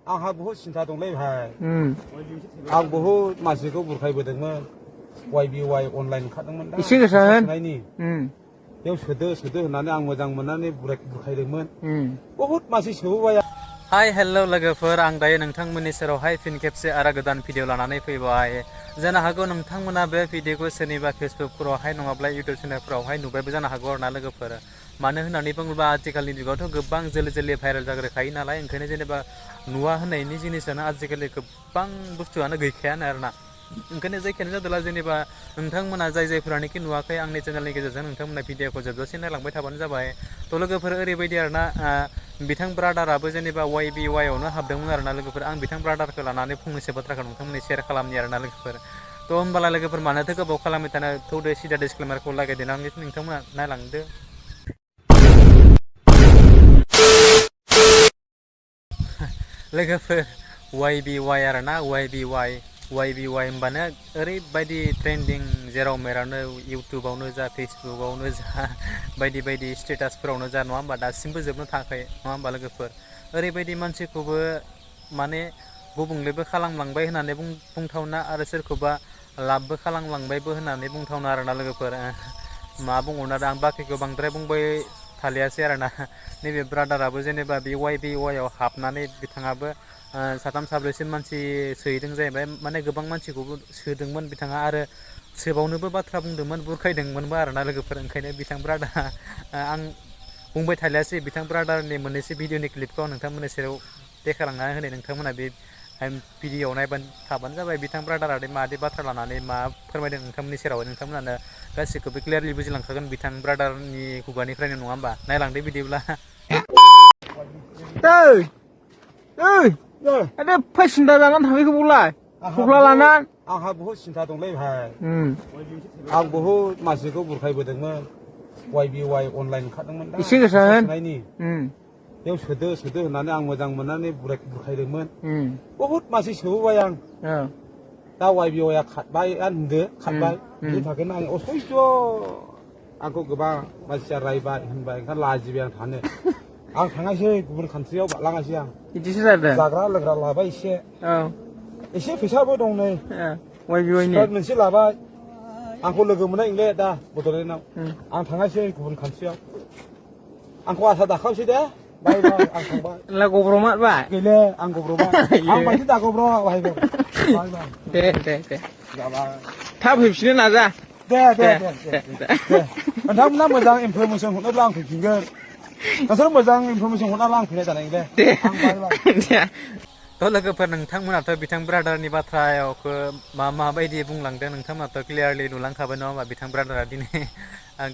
आंहा बहुत सिन्था दंलै भाई आं बहुत मानसिखौ बुरखायबोदोंमोन YBY अनलाइन ओंखारदोंमोन दा एसे गोसा होन बेयाव सोदो होननानै आं मोजां मोननानै बुरखायदोंमोन बहुत मानसि सोबोबाय हाय हेलो लोगोफोर आं दायो नोंथांमोननि सेरावहाय फिन खेबसे आरो गोदान भिडिअ लानानै फैबाय जानो हागौ नोंथांमोना बे भिडिअखौ सोरनिबा फेसबुकफोरावहाय नङाब्ला इउटिउब चेनेलफोरावहाय नुबायबो जानो हागौ आरोना लोगोफोर मानो होननानै बुङोब्ला आथिखालनि जुगावथ' गोबां जोले भाइरेल जाग्रोखायो नालाय ओंखायनो जेनेबा नुवा होननायनि जिनिसानो आजिखालि गोबां बुस्थुआनो गैखायानो आरोना ओंखायनो जायखियानो जादोंला जेनेबा नोंथांमोना जायफोरानोखि नुवाखै आंनि चेनेलनि गेजेरजों नोंथांमोना भिडिअखौ जोबजासे नायलांबाय थाबानो जाबाय थ' लोगोफोर ओरैबायदि आरोना बिथां ब्रादाराबो जेनेबा YBY आवनो हाबदोंमोन आरोना लोगोफोर आं बिथां ब्रादारखौ लानानै फंनैसो बाथ्राखौ नोंथांमोननि शेयार खालामनि आरोना लोगोफोर थ' होमबालाय लोगोफोर मानोथो गोबाव खालामबाय थानो थौदो सिदा डिसक्लेमारखौ लागायदेरनानै नोंथांमोना नायलांदो लोगोफोर YBY आरोना YBY होनबानो ओरैबायदि ट्रेन्डिं जेराव मेरावनो इउटुबावनो जा फेसबुकआवनो जा बायदि स्टेटासफोरावनो जा नङा होमबा दासिमबो जोबनो थाङाखै नङा होमबा लोगोफोर ओरैबायदि मानसिखौबो माने गुबुंलेबो खालामलांबाय होननानै बुंथावना आरो सोरखौबा लाबबो खालामलांबायबो होननानै बुंथावना आरोना लोगोफोर मा बुंहरनो आरो आं बाखिखौ बांद्राय बुंबाय थालियासै आरोना नैबे ब्रादाराबो जेनेबा बे YBY आव हाबनानै बिथाङाबो साथाम साब्रैसिम मानसि सोहैदों जाहैबाय माने गोबां मानसिखौबो सोदोंमोन बिथाङा आरो सोबावनोबो बाथ्रा बुंदोंमोन बुरखायदोंमोनबो आरोना लोगोफोर ओंखायनो बिथां ब्रादारा आं बुंबाय थालियासै बिथां ब्रादारनि मोननैसो भिडिअनि क्लिपखौ आं नोंथांमोननि सेराव देखायलांना होनाय नोंथांमोना बे भिडिअआव नायबानो थाबानो जाबाय बिथां ब्रादारा मादि बाथ्रा लानानै मा फोरमायदों नोंथांमोननि सेराव नोंथांमोनानो गासिखौबो क्लियारलि बुजिलांखागोन बिथां ब्रादारनि खुगानिफ्रायनो नङा होमबा नायलांदो बिदिब्ला ada pecinta jalan tapi kebulai kebulai lanan आंहा बहुत सिन्था दंलै भाई आं बहुत मानसिखौ बुरखायबोदोंमोन YBY अनलाइन ओंखारदोंमोन दा एसे गोसा होन बेयाव सोदो होननानै आं मोजां मोननानै बुरखायदोंमन बहुत मानसि सोबोबाय आं दा YBY आ खारबाय खारबाय बिनि थाखायनो आं असह्य आंखौ गोबां मानसिया रायबाय होनबाय ओंखायनो लाजिबाय आं थानो आं थाङासै गुबुन कान्ट्रियाव बारलाङासै आं बिदिसो जादों जाग्रा लोंग्रा लाबाय एसे फैसाबो दं नै YBY नि मोनसे लाबाय आंखौ लोगो मोननायले दा बड'लेण्डआव आं थाङासै गुबुन कान्ट्रियाव आंखौ आसा दाखावसै दे बाय आं थांबाय ला गब्रमा बा गैले आं गब्रमा आं बायदि दा गब्रमा बाहायगोन दे थाब फैफिननो नाजा दे नोंथांमोना मोजां इनफरमेसन हरनोब्ला आं फैफिनगोन नोंसोर मोजां इनफरमेसन हरनाब्ला आं फैनाय जानाय दे थ' लोगोफोर नोंथांमोनाथ' बिथां ब्रादारनि बाथ्रायावखौ माबायदि बुंलांदों नोंथांमोनाथ' क्लियारलि नुलांखाबाय नङा होमबा बिथां ब्रादारा दिनै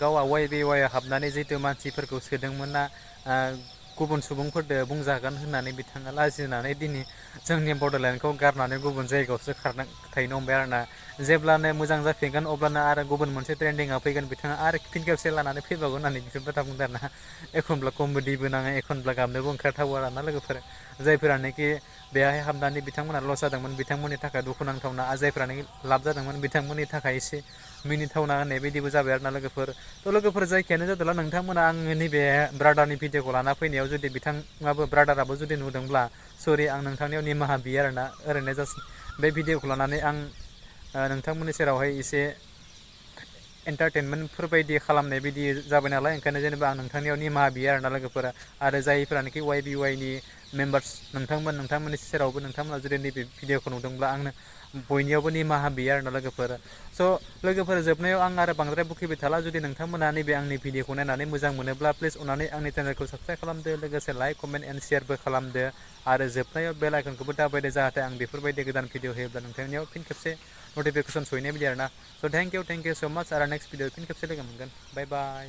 गावआ YBY आव हाबनानै जितु मानसिफोरखौ सोदोंमोन ना गुबुन सुबुंफोरदो बुंजागोन होननानै बिथाङा लाजिनानै दिनै जोंनि बड'लेण्डखौ गारनानै गुबुन जायगायावसो थाहैनो हमबाय आरोना जेब्लानो मोजां जाफिनगोन अब्लानो आरो गुबुन मोनसे ट्रेन्डिंआ फैगोन बिथाङा आरो फिन खेबसे लानानै फैबावगोन होननानै बिसोर बाथ्रा बुंदों आरोना एखनब्ला कमेडिबो नाङो एखनब्ला गाबनोबो ओंखारथावो आरोना लोगोफोर जायफोरानोखि बेहाय हाबनानै बिथांमोना लस जादोंमोन बिथांमोननि थाखाय दुखुनांथावना आरो जायफोरानोखि लाब जादोंमोन बिथांमोननि थाखाय एसे मिनिथावना होननाय बायदिबो जाबाय आरोना लोगोफोर थ' लोगोफोर जायखियानो जादोंला नोंथांमोना आङो नैबे ब्रादारनि भिडिअखौ लाना फैनायाव जुदि ब्रादाराबो जुदि नुदोंब्ला सरि आं नोंथांनियाव निमाहा बियो आरोना ओरैनो जास्ट बे भिडिअखौ लानानै आं नोंथांमोननि सेरावहाय एसे एन्टारटेनमेन्टफोर बायदि खालामनाय बायदि जाबाय नालाय ओंखायनो जेनेबा आं नोंथांनियाव निमाहा बियो आरोना लोगोफोरा आरो जायफोरानोखि YBY नि मेम्बार्स नोंथांमोननि सेरावबो नोंथांमोना जुदि नैबे भिडिअखौ नुदोंब्ला आंनो बयनियावबो निमाहा बियो आरोना लोगोफोर स' लोगोफोर जोबनायाव आं आरो बांद्राय बुखिबाय थाला जुदि नोंथांमोना नैबे आंनि भिडिअखौ नायनानै मोजां मोनोब्ला प्लिज अननानै आंनि चेनेलखौ साबस्क्राइब खालामदो लोगोसे लाइक कमेन्ट एन्ड शेयारबो खालामदो आरो जोबनायाव बेल आइकनखौबो दाबायदो जाहाथे आं बेफोरबायदि गोदान भिडिअ होयोब्ला नोंथांनियाव फिन खेबसे नटिफिकेसन सहैनाय बायदि आरोना स' थेंक इउ स' माच आरो नेक्स्ट भिडिअ फिन खेबसे लोगो मोनगोन बाय बाय